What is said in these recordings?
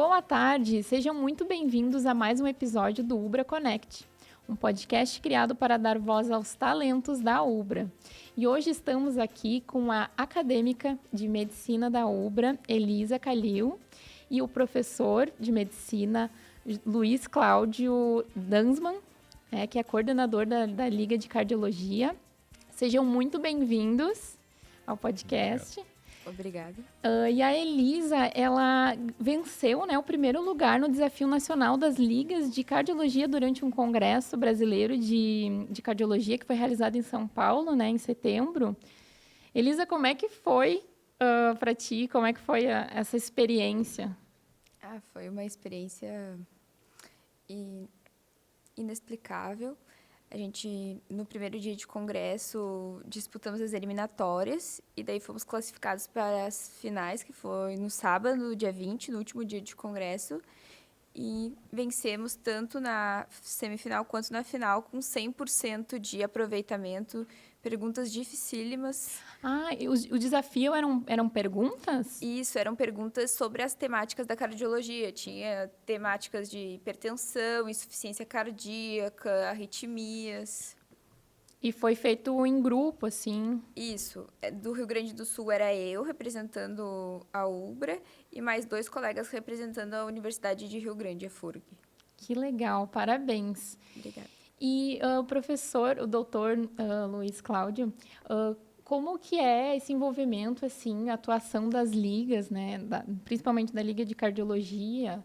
Boa tarde, sejam muito bem-vindos a mais um episódio do Ubra Connect, um podcast criado para dar voz aos talentos da Ubra. E hoje estamos aqui com a acadêmica de medicina da Ubra, Elisa Calil, e o professor de medicina, Luiz Cláudio Dansman, que é coordenador da Liga de Cardiologia. Sejam muito bem-vindos ao podcast. Obrigada. E a Elisa, ela venceu, o primeiro lugar no Desafio Nacional das Ligas de Cardiologia durante um congresso brasileiro de cardiologia que foi realizado em São Paulo, em setembro. Elisa, como é que foi para ti? Como é que foi essa experiência? Foi uma experiência inexplicável. A gente, no primeiro dia de congresso, disputamos as eliminatórias e daí fomos classificados para as finais, que foi no sábado, dia 20, no último dia de congresso. E vencemos tanto na semifinal quanto na final com 100% de aproveitamento, perguntas dificílimas. O desafio eram perguntas? Isso, eram perguntas sobre as temáticas da cardiologia. Tinha temáticas de hipertensão, insuficiência cardíaca, arritmias. E foi feito em grupo, assim? Isso. Do Rio Grande do Sul era eu, representando a UBRA, e mais 2 colegas representando a Universidade de Rio Grande, a FURG. Que legal, parabéns. Obrigada. E o doutor Luiz Cláudio, como que é esse envolvimento, assim, a atuação das ligas, principalmente da Liga de Cardiologia,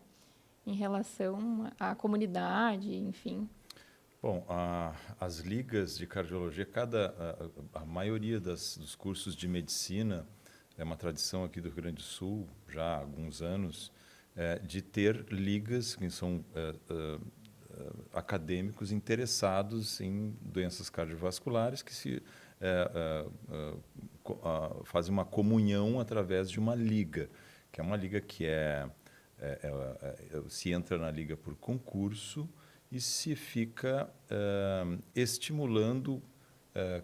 em relação à comunidade, enfim? Bom, as ligas de cardiologia, a maioria dos cursos de medicina, é uma tradição aqui do Rio Grande do Sul, já há alguns anos, de ter ligas que são acadêmicos interessados em doenças cardiovasculares que fazem uma comunhão através de uma liga, que é uma liga que se entra na liga por concurso e se fica estimulando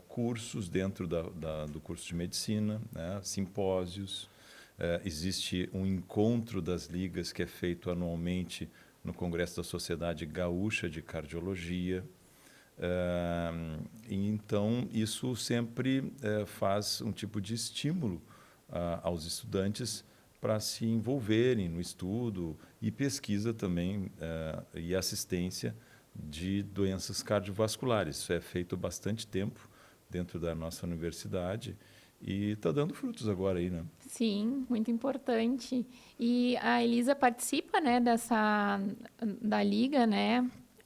cursos dentro do curso de medicina, simpósios. Existe um encontro das ligas que é feito anualmente no Congresso da Sociedade Gaúcha de Cardiologia. Então, isso sempre faz um tipo de estímulo aos estudantes para se envolverem no estudo e pesquisa também e assistência de doenças cardiovasculares. Isso é feito há bastante tempo dentro da nossa universidade e está dando frutos agora aí, né? Sim, muito importante. E a Elisa participa, da Liga,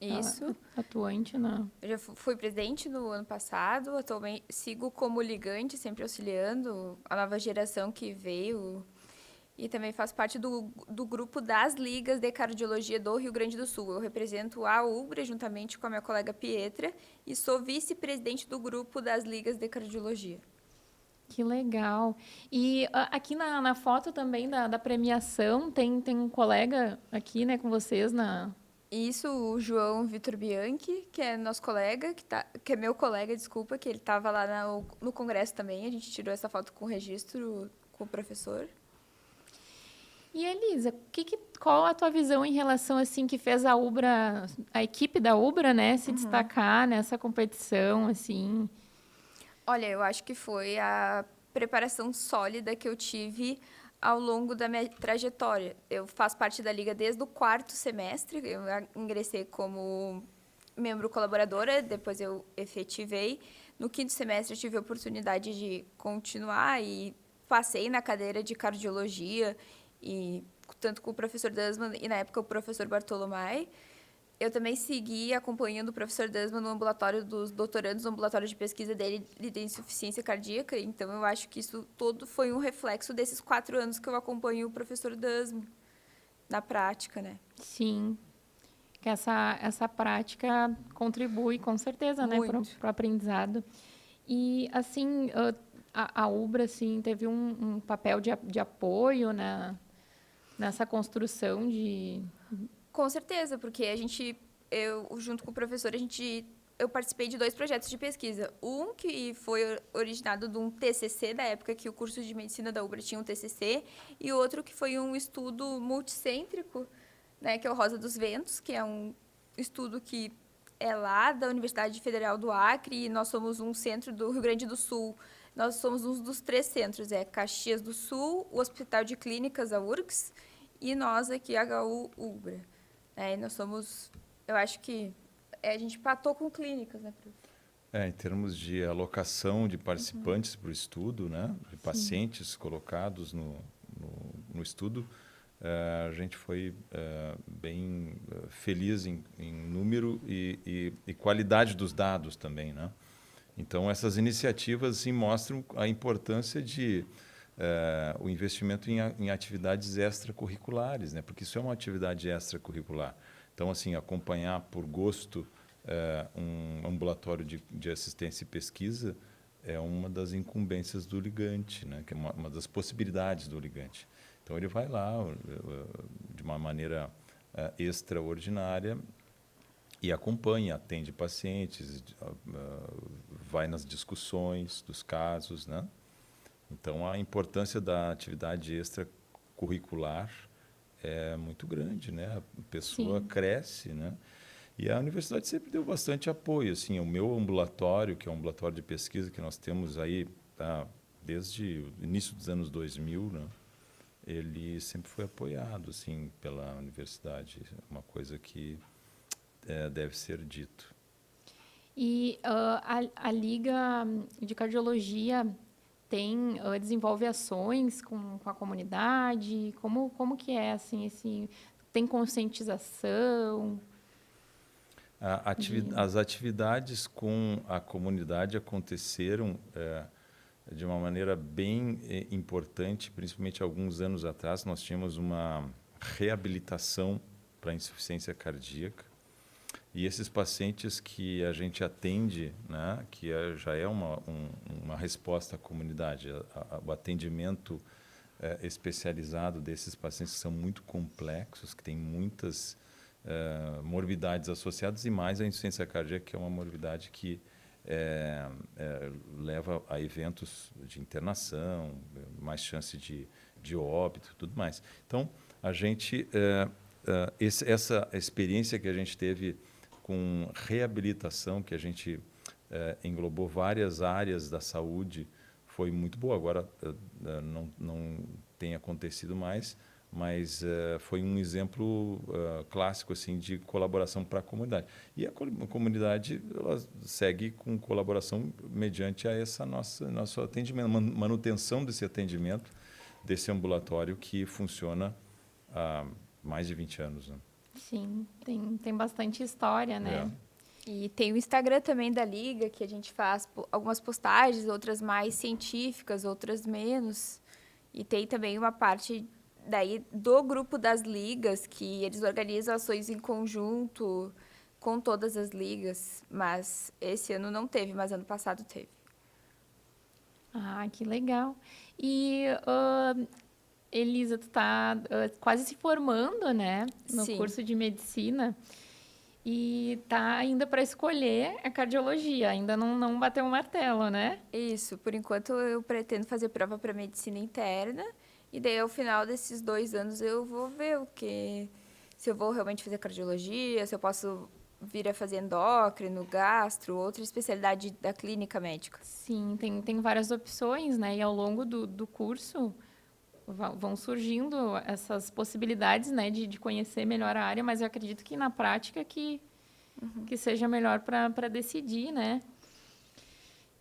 Isso. Atuante Eu já fui presidente no ano passado, atualmente sigo como ligante, sempre auxiliando a nova geração que veio. E também faço parte do grupo das ligas de cardiologia do Rio Grande do Sul. Eu represento a UBRA juntamente com a minha colega Pietra e sou vice-presidente do grupo das ligas de cardiologia. Que legal. E aqui na foto também da premiação, tem um colega aqui, com vocês Isso, o João Vitor Bianchi, que é nosso colega, que é meu colega, desculpa, que ele estava lá no congresso também. A gente tirou essa foto com registro com o professor. E, Elisa, qual a tua visão em relação, assim, que fez a equipe da Ubra, se destacar nessa competição, assim? Olha, eu acho que foi a preparação sólida que eu tive ao longo da minha trajetória. Eu faço parte da Liga desde o 4º semestre, eu ingressei como membro colaboradora, depois eu efetivei. No 5º semestre eu tive a oportunidade de continuar e passei na cadeira de cardiologia, e tanto com o professor Dansman e, na época, o professor Bartolomai. Eu também segui acompanhando o professor Dansman no ambulatório dos doutorandos, no ambulatório de pesquisa dele de insuficiência cardíaca. Então, eu acho que isso todo foi um reflexo desses 4 anos que eu acompanho o professor Dansman na prática, né? Sim. Que essa prática contribui, com certeza, para o aprendizado. E, assim, a Ubra, assim, teve um papel de apoio nessa construção de... Com certeza, porque eu, junto com o professor, a gente eu participei de 2 projetos de pesquisa. Um que foi originado de um TCC, da época que o curso de medicina da UBRA tinha um TCC, e outro que foi um estudo multicêntrico, né, que é o Rosa dos Ventos, que é um estudo que é lá da Universidade Federal do Acre, e nós somos um centro do Rio Grande do Sul. Nós somos um dos 3 centros, Caxias do Sul, o Hospital de Clínicas, a URCS, e nós aqui, a HU UBRA. E nós somos, eu acho que a gente empatou com clínicas, né, prof? Em termos de alocação de participantes para o estudo, né, de pacientes colocados no estudo, a gente foi bem feliz em número e qualidade dos dados também, né? Então, essas iniciativas assim, mostram a importância de o investimento em atividades extracurriculares, né? Porque isso é uma atividade extracurricular. Então, assim, acompanhar por gosto um ambulatório de assistência e pesquisa é uma das incumbências do ligante, né? Que é uma das possibilidades do ligante. Então, ele vai lá de uma maneira extraordinária e acompanha, atende pacientes, vai nas discussões dos casos, né? Então, a importância da atividade extracurricular é muito grande, né? A pessoa cresce, né? E a universidade sempre deu bastante apoio. Assim, o meu ambulatório, que é um ambulatório de pesquisa que nós temos aí desde o início dos anos 2000, né? Ele sempre foi apoiado assim, pela universidade. Uma coisa que deve ser dito. E a Liga de Cardiologia desenvolve ações com a comunidade? Como que é, assim, tem conscientização? As atividades com a comunidade aconteceram de uma maneira bem importante, principalmente alguns anos atrás. Nós tínhamos uma reabilitação para insuficiência cardíaca. E esses pacientes que a gente atende, né, que já é uma resposta à comunidade, o atendimento especializado desses pacientes que são muito complexos, que têm muitas morbidades associadas, e mais a insuficiência cardíaca, que é uma morbidade que leva a eventos de internação, mais chance de óbito, tudo mais. Então, a gente essa experiência que a gente teve com reabilitação, que a gente englobou várias áreas da saúde, foi muito boa. Agora não tem acontecido mais, mas foi um exemplo clássico assim, de colaboração para a comunidade. E a comunidade ela segue com colaboração mediante a essa nosso atendimento, manutenção desse atendimento, desse ambulatório que funciona há mais de 20 anos. Né? Sim, tem bastante história, né? E tem o Instagram também da Liga, que a gente faz algumas postagens, outras mais científicas, outras menos. E tem também uma parte daí do grupo das ligas, que eles organizam ações em conjunto com todas as ligas. Mas esse ano não teve, mas ano passado teve. Ah, que legal. E, Elisa, tu está quase se formando, né, no Sim. curso de medicina. E tá ainda para escolher a cardiologia, ainda não bateu o martelo, né? Isso, por enquanto eu pretendo fazer prova para medicina interna, e daí ao final desses 2 anos eu vou ver se eu vou realmente fazer cardiologia, se eu posso vir a fazer endócrino, gastro, outra especialidade da clínica médica. Sim, tem várias opções, né? E ao longo do curso vão surgindo essas possibilidades, né, de conhecer melhor a área, mas eu acredito que na prática que seja melhor para decidir, né?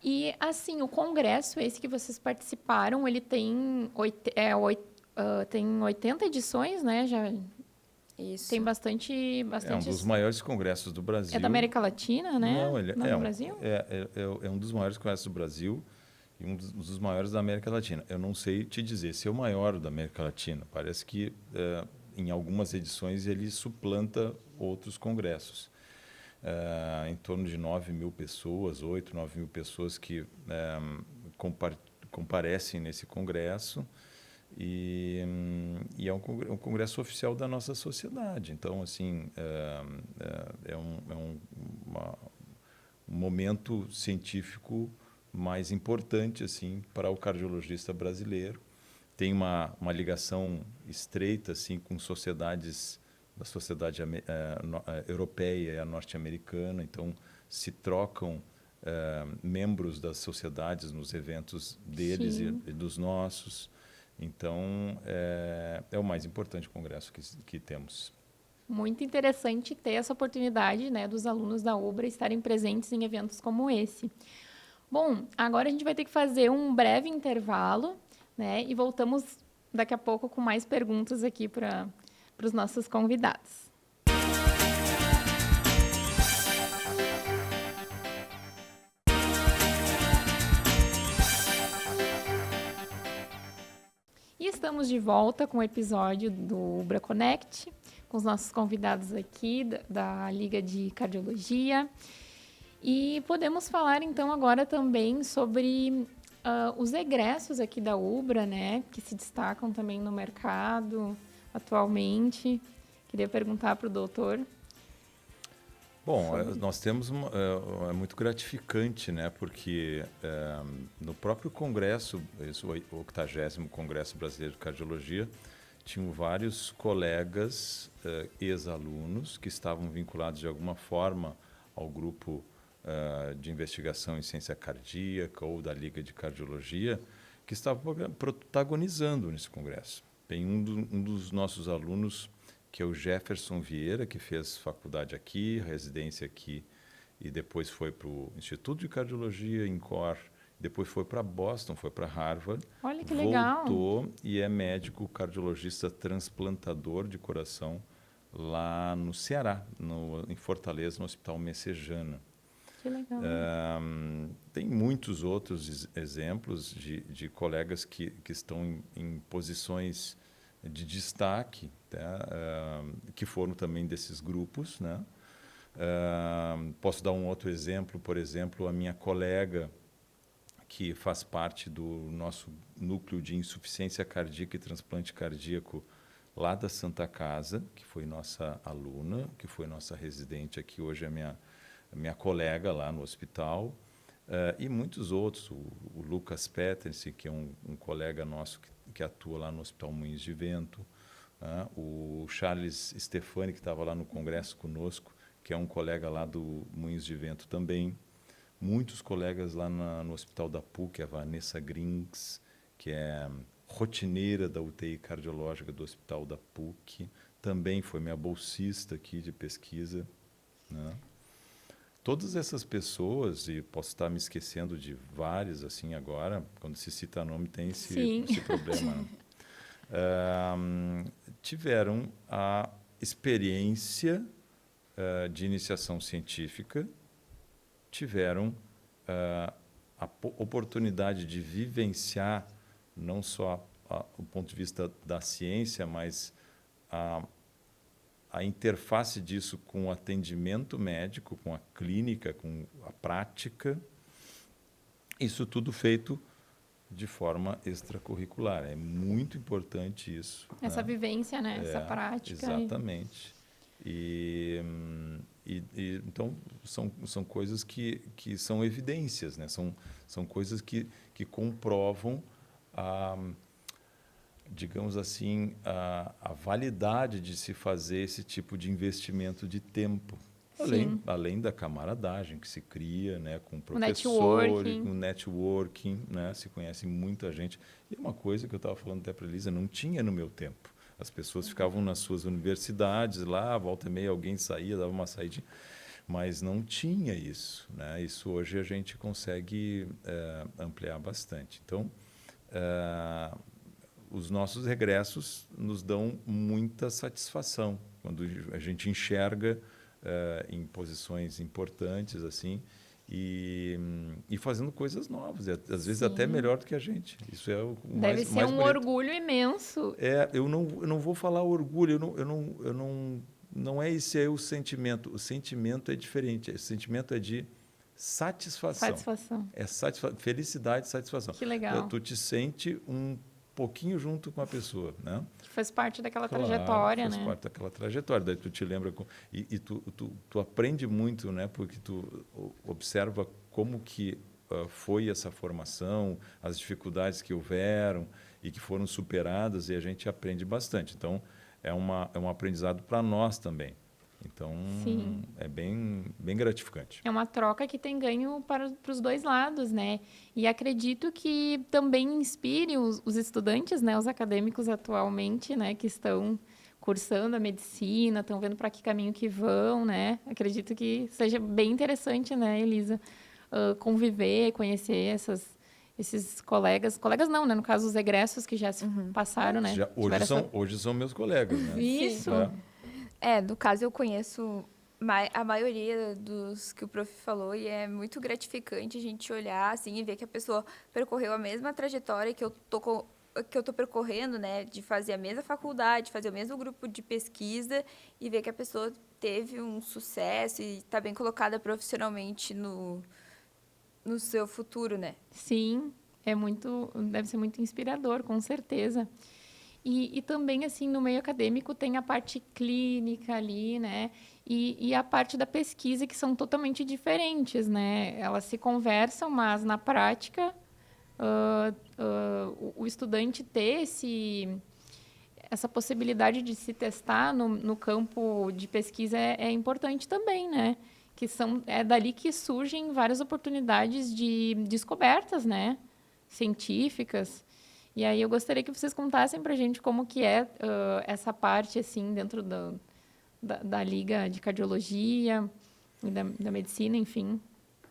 E, assim, o congresso, esse que vocês participaram, ele tem 80 edições, né? Já Isso. tem bastante... É um dos maiores congressos do Brasil. É da América Latina, né? Não, ele do Brasil? É um dos maiores congressos do Brasil e um dos maiores da América Latina. Eu não sei te dizer se é o maior da América Latina. Parece que em algumas edições ele suplanta outros congressos. Em torno de 9 mil pessoas, 8, 9 mil pessoas que comparecem nesse congresso. E é um congresso oficial da nossa sociedade. Então, assim, momento científico mais importante assim para o cardiologista brasileiro. Tem uma ligação estreita assim com sociedades da sociedade europeia e a norte-americana, então se trocam membros das sociedades nos eventos deles e dos nossos. Então, é o mais importante congresso que temos. Muito interessante ter essa oportunidade, né, dos alunos da UBRA estarem presentes em eventos como esse. Bom, agora a gente vai ter que fazer um breve intervalo, né, e voltamos daqui a pouco com mais perguntas aqui para os nossos convidados. E estamos de volta com o episódio do Ubra Connect, com os nossos convidados aqui da Liga de Cardiologia. E podemos falar, então, agora também sobre os egressos aqui da Ubra, né, que se destacam também no mercado atualmente. Queria perguntar para o doutor. Bom, nós temos é muito gratificante, né? Porque no próprio congresso, o 80º Congresso Brasileiro de Cardiologia, tinham vários colegas ex-alunos que estavam vinculados de alguma forma ao grupo de investigação em ciência cardíaca ou da Liga de Cardiologia, que estavam protagonizando nesse congresso. Tem um dos nossos alunos, que é o Jefferson Vieira, que fez faculdade aqui, residência aqui, e depois foi para o Instituto de Cardiologia, INCOR, depois foi para Boston, foi para Harvard. Olha que legal! Voltou e é médico cardiologista transplantador de coração lá no Ceará, em Fortaleza, no Hospital Messejana. Que legal! Tem muitos outros exemplos de colegas que estão em posições de destaque, tá? Que foram também desses grupos, né? Posso dar um outro exemplo, por exemplo, a minha colega que faz parte do nosso núcleo de insuficiência cardíaca e transplante cardíaco lá da Santa Casa, que foi nossa aluna, que foi nossa residente aqui, hoje é minha colega lá no hospital, e muitos outros, o Lucas Pettersen, que é um colega nosso que atua lá no Hospital Moinhos de Vento, o Charles Stefani, que estava lá no congresso conosco, que é um colega lá do Moinhos de Vento também. Muitos colegas lá no Hospital da PUC, a Vanessa Grings, que é rotineira da UTI cardiológica do Hospital da PUC, também foi minha bolsista aqui de pesquisa, né? Todas essas pessoas, e posso estar me esquecendo de várias assim agora, quando se cita nome tem esse problema, né? Tiveram a experiência de iniciação científica, tiveram a oportunidade de vivenciar não só o ponto de vista da ciência, mas a interface disso com o atendimento médico, com a clínica, com a prática, isso tudo feito de forma extracurricular. É muito importante isso. Essa vivência, né? Essa prática. Exatamente. Então, são coisas que são evidências, né? São coisas que comprovam digamos assim, a validade de se fazer esse tipo de investimento de tempo. Além da camaradagem que se cria, né, com professores, o networking, né, se conhece muita gente. E uma coisa que eu estava falando até para a Elisa, não tinha no meu tempo. As pessoas ficavam nas suas universidades, lá, volta e meia, alguém saía, dava uma saída, mas não tinha isso, né? Isso hoje a gente consegue ampliar bastante. Então, os nossos regressos nos dão muita satisfação quando a gente enxerga em posições importantes assim e fazendo coisas novas, às vezes até melhor do que a gente. Isso é o Deve mais ser mais um bonito. orgulho imenso. Eu não vou falar orgulho, não é esse aí o sentimento. O sentimento é diferente. O sentimento é de satisfação. Satisfação. É felicidade e satisfação. Que legal. Tu te sente um pouquinho junto com a pessoa, né? Que faz parte daquela Claro, trajetória, faz né? parte daquela trajetória. Daí tu te lembra e tu aprende muito, né? Porque tu observa como que foi essa formação, as dificuldades que houveram e que foram superadas, e a gente aprende bastante. Então é um aprendizado para nós também. Então Sim. é bem gratificante. É uma troca que tem ganho para os dois lados, né? E acredito que também inspire os estudantes, né? Os acadêmicos atualmente, né? Que estão cursando a medicina, estão vendo para que caminho que vão, né? Acredito que seja bem interessante, né, Elisa? Conviver, conhecer esses colegas não, né? No caso, os egressos que já se passaram, né? Hoje são meus colegas, né? Isso. No caso, eu conheço a maioria dos que o prof falou e é muito gratificante a gente olhar assim e ver que a pessoa percorreu a mesma trajetória que eu tô percorrendo, né, de fazer a mesma faculdade, fazer o mesmo grupo de pesquisa e ver que a pessoa teve um sucesso e está bem colocada profissionalmente no seu futuro, né? Sim, deve ser muito inspirador, com certeza. E também, assim, no meio acadêmico tem a parte clínica ali, né? E a parte da pesquisa, que são totalmente diferentes, né? Elas se conversam, mas na prática, o estudante ter essa possibilidade de se testar no campo de pesquisa é importante também, né? É dali que surgem várias oportunidades de descobertas, né? Científicas. E aí eu gostaria que vocês contassem para a gente como que é essa parte, assim, dentro da Liga de Cardiologia e da medicina, enfim,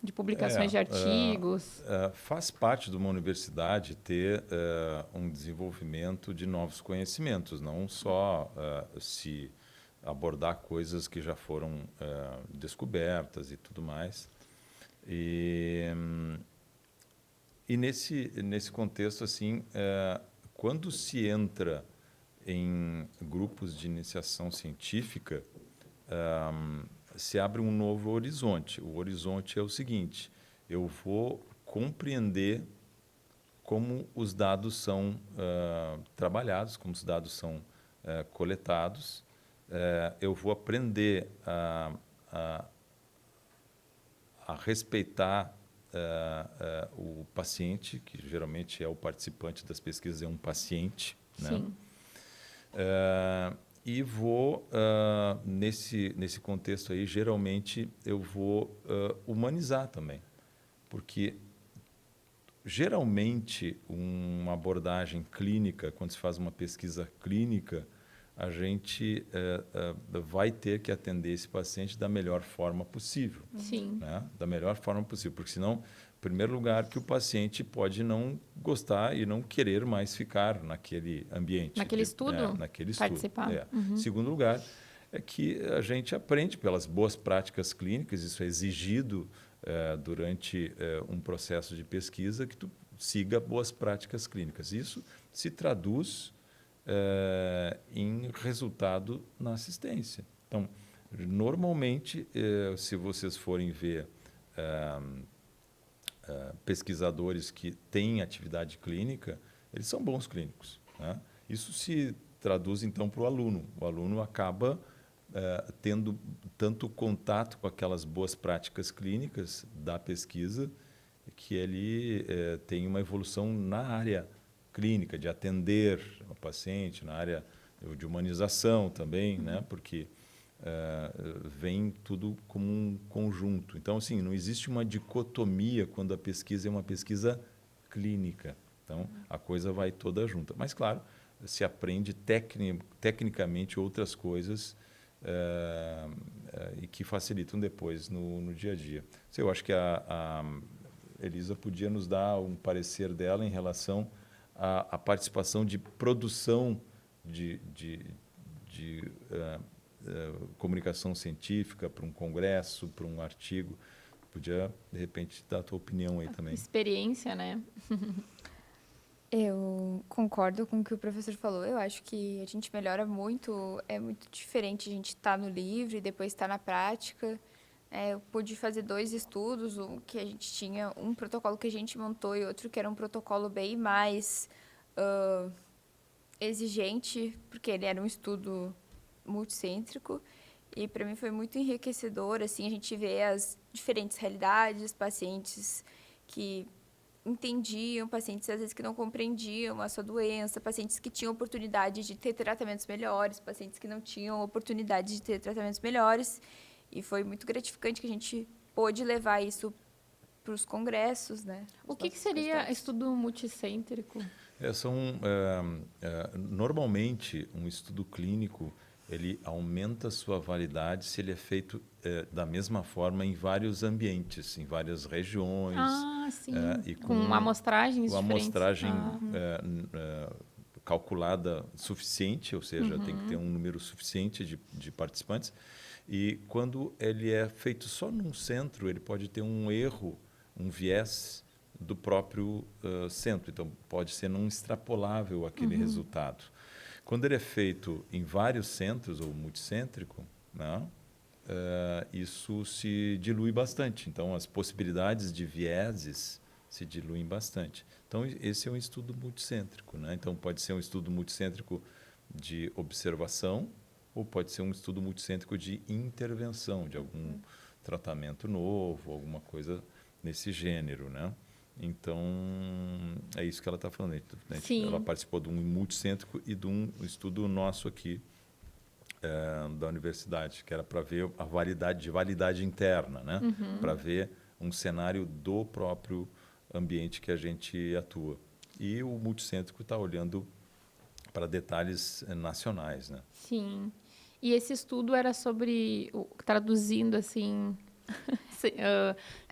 de publicações de artigos. Faz parte de uma universidade ter um desenvolvimento de novos conhecimentos, não só se abordar coisas que já foram descobertas e tudo mais. E nesse contexto, assim, quando se entra em grupos de iniciação científica, se abre um novo horizonte. O horizonte é o seguinte: eu vou compreender como os dados são trabalhados, como os dados são coletados. Eu vou aprender a respeitar o paciente, que geralmente é o participante das pesquisas, é um paciente, né? Sim. E vou, nesse contexto aí, geralmente eu vou humanizar também. Porque, geralmente, uma abordagem clínica, quando se faz uma pesquisa clínica, a gente vai ter que atender esse paciente da melhor forma possível. Sim. Né? Da melhor forma possível, porque senão, em primeiro lugar, que o paciente pode não gostar e não querer mais ficar naquele ambiente. Naquele estudo? Naquele participar. estudo. Segundo lugar, é que a gente aprende pelas boas práticas clínicas, isso é exigido durante um processo de pesquisa, que tu siga boas práticas clínicas. Isso se traduz em resultado na assistência. Então, normalmente, se vocês forem ver pesquisadores que têm atividade clínica, eles são bons clínicos, né? Isso se traduz, então, para o aluno. O aluno acaba tendo tanto contato com aquelas boas práticas clínicas da pesquisa, que ele tem uma evolução na área clínica, de atender o paciente, na área de humanização também, né? Porque vem tudo como um conjunto. Então, assim, não existe uma dicotomia quando a pesquisa é uma pesquisa clínica. Então, a coisa vai toda junta. Mas, claro, se aprende tecnicamente outras coisas e que facilitam depois no dia a dia. Eu acho que a Elisa podia nos dar um parecer dela em relação à participação de produção de comunicação científica para um congresso, para um artigo. Podia, de repente, dar a tua opinião aí também. Experiência, né? Eu concordo com o que o professor falou. Eu acho que a gente melhora muito. É muito diferente a gente estar no livro e depois estar na prática. Eu pude fazer 2 estudos, um que a gente tinha um protocolo que a gente montou e outro que era um protocolo bem mais exigente, porque ele era um estudo multicêntrico. E para mim foi muito enriquecedor, assim, a gente vê as diferentes realidades, pacientes que entendiam, pacientes às vezes que não compreendiam a sua doença, pacientes que tinham oportunidade de ter tratamentos melhores, pacientes que não tinham oportunidade de ter tratamentos melhores. E foi muito gratificante que a gente pôde levar isso para os congressos, né? O que seria estudo multicêntrico? Normalmente, um estudo clínico ele aumenta a sua validade se ele é feito da mesma forma em vários ambientes, em várias regiões. Ah, sim. E com amostragens com diferentes. amostragem calculada suficiente, ou seja, tem que ter um número suficiente de participantes. E quando ele é feito só num centro, ele pode ter um erro, um viés do próprio centro. Então, pode ser não extrapolável aquele resultado. Quando ele é feito em vários centros ou multicêntrico, né, isso se dilui bastante. Então, as possibilidades de vieses se diluem bastante. Então, esse é um estudo multicêntrico, né? Então, pode ser um estudo multicêntrico de observação ou pode ser um estudo multicêntrico de intervenção, de algum tratamento novo, alguma coisa nesse gênero, né? Então, é isso que ela está falando. Ela participou de um multicêntrico e de um estudo nosso aqui da universidade, que era para ver a validade interna, né? Para ver um cenário do próprio ambiente que a gente atua. E o multicêntrico está olhando para detalhes nacionais, né? Sim. E esse estudo era sobre, traduzindo assim,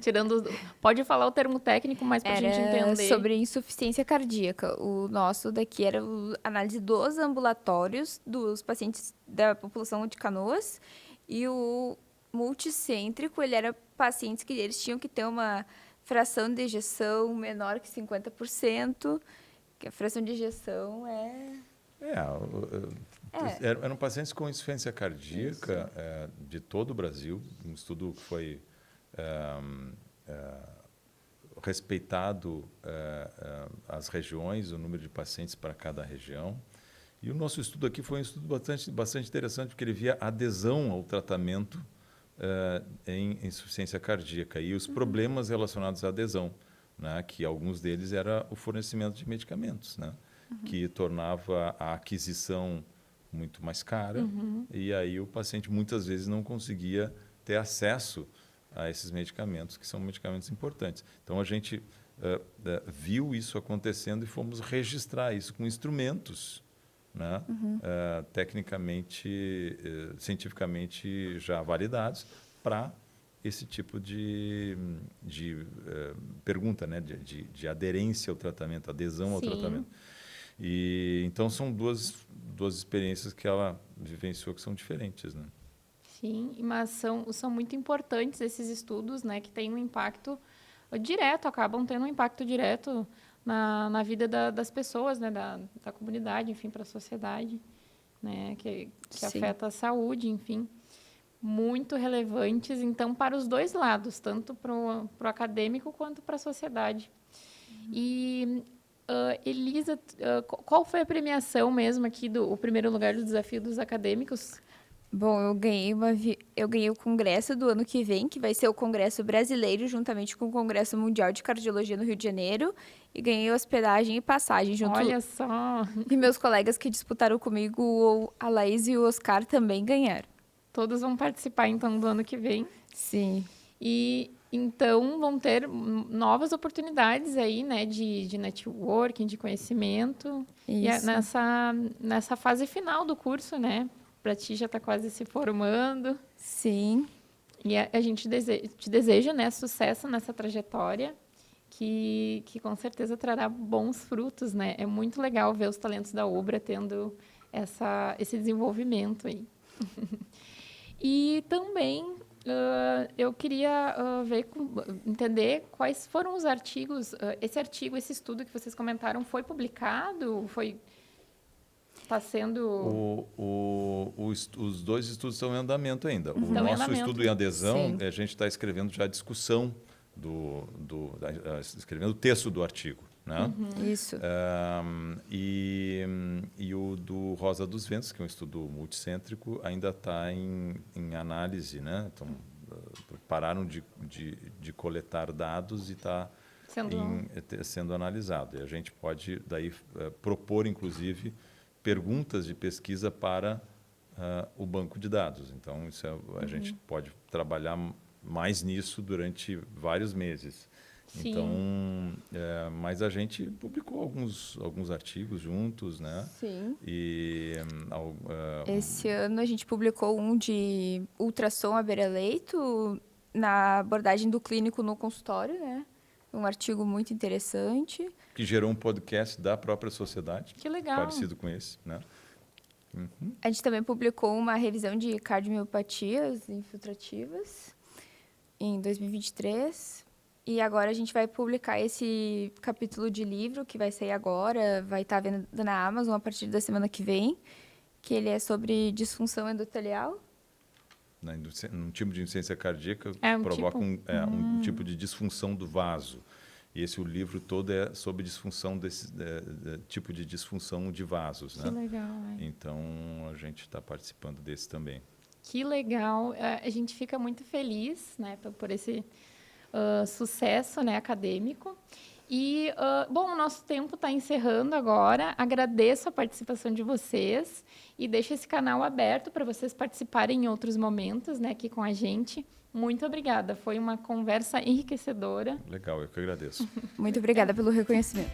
tirando... Pode falar o termo técnico, mas para a gente entender. Sobre insuficiência cardíaca. O nosso daqui era a análise dos ambulatórios dos pacientes da população de Canoas. E o multicêntrico, ele era pacientes que eles tinham que ter uma fração de ejeção menor que 50%. Que a fração de ejeção eram pacientes com insuficiência cardíaca de todo o Brasil, um estudo que foi respeitado as regiões, o número de pacientes para cada região. E o nosso estudo aqui foi um estudo bastante interessante, porque ele via adesão ao tratamento em insuficiência cardíaca e os problemas relacionados à adesão, né, que alguns deles era o fornecimento de medicamentos, né, que tornava a aquisição muito mais cara e aí o paciente muitas vezes não conseguia ter acesso a esses medicamentos, que são medicamentos importantes. Então, a gente viu isso acontecendo e fomos registrar isso com instrumentos, né, tecnicamente, cientificamente já validados para esse tipo de pergunta, né, de aderência ao tratamento, adesão ao tratamento. E então são duas experiências que ela vivenciou que são diferentes, né? Sim, mas são muito importantes esses estudos, né, que têm um impacto direto, acabam tendo um impacto direto na vida das pessoas, né, da comunidade, enfim, para a sociedade, né, que afeta a saúde, enfim, muito relevantes, então, para os dois lados, tanto para o acadêmico quanto para a sociedade. E, Elisa, qual foi a premiação mesmo aqui, o primeiro lugar do Desafio dos Acadêmicos? Bom, eu ganhei o congresso do ano que vem, que vai ser o Congresso Brasileiro, juntamente com o Congresso Mundial de Cardiologia no Rio de Janeiro. E ganhei hospedagem e passagem junto. Olha só! E meus colegas que disputaram comigo, a Laís e o Oscar, também ganharam. Todos vão participar, então, do ano que vem. Sim. E, então, vão ter novas oportunidades aí, né, de networking, de conhecimento. Isso. E nessa fase final do curso, né? Para ti já está quase se formando. Sim. E a gente te deseja, né, sucesso nessa trajetória, que com certeza trará bons frutos, né? É muito legal ver os talentos da Ubra tendo esse desenvolvimento aí. E também eu queria entender quais foram os artigos. Esse estudo que vocês comentaram foi publicado? Está sendo... Os dois estudos estão em andamento ainda. O nosso estudo em adesão, a gente está escrevendo já a discussão, escrevendo o texto do artigo, né? Isso. E o do Rosa dos Ventos, que é um estudo multicêntrico, ainda está em análise, né? Então, pararam de coletar dados e está sendo analisado. E a gente pode, daí, propor, inclusive, perguntas de pesquisa para o banco de dados. Então, isso a gente pode trabalhar mais nisso durante vários meses. Sim. Então, mas a gente publicou alguns artigos juntos, né? Sim. E Esse ano a gente publicou um de ultrassom à beira-leito na abordagem do clínico no consultório, né? Um artigo muito interessante. que gerou um podcast da própria sociedade, Que legal. parecido com esse, né? A gente também publicou uma revisão de cardiomiopatias infiltrativas em 2023. E agora a gente vai publicar esse capítulo de livro que vai sair agora, vai estar vendo na Amazon a partir da semana que vem, que ele é sobre disfunção endotelial. Um tipo de insuficiência cardíaca Um provoca tipo? um tipo de disfunção do vaso. E o livro todo é sobre disfunção desse tipo de disfunção de vasos, Que né? legal. Então, a gente está participando desse também. Que legal. A gente fica muito feliz, né, por esse sucesso, né, acadêmico. E, bom, o nosso tempo está encerrando agora. Agradeço a participação de vocês e deixo esse canal aberto para vocês participarem em outros momentos, né, aqui com a gente. Muito obrigada. Foi uma conversa enriquecedora. Legal, eu que agradeço. Muito obrigada pelo reconhecimento.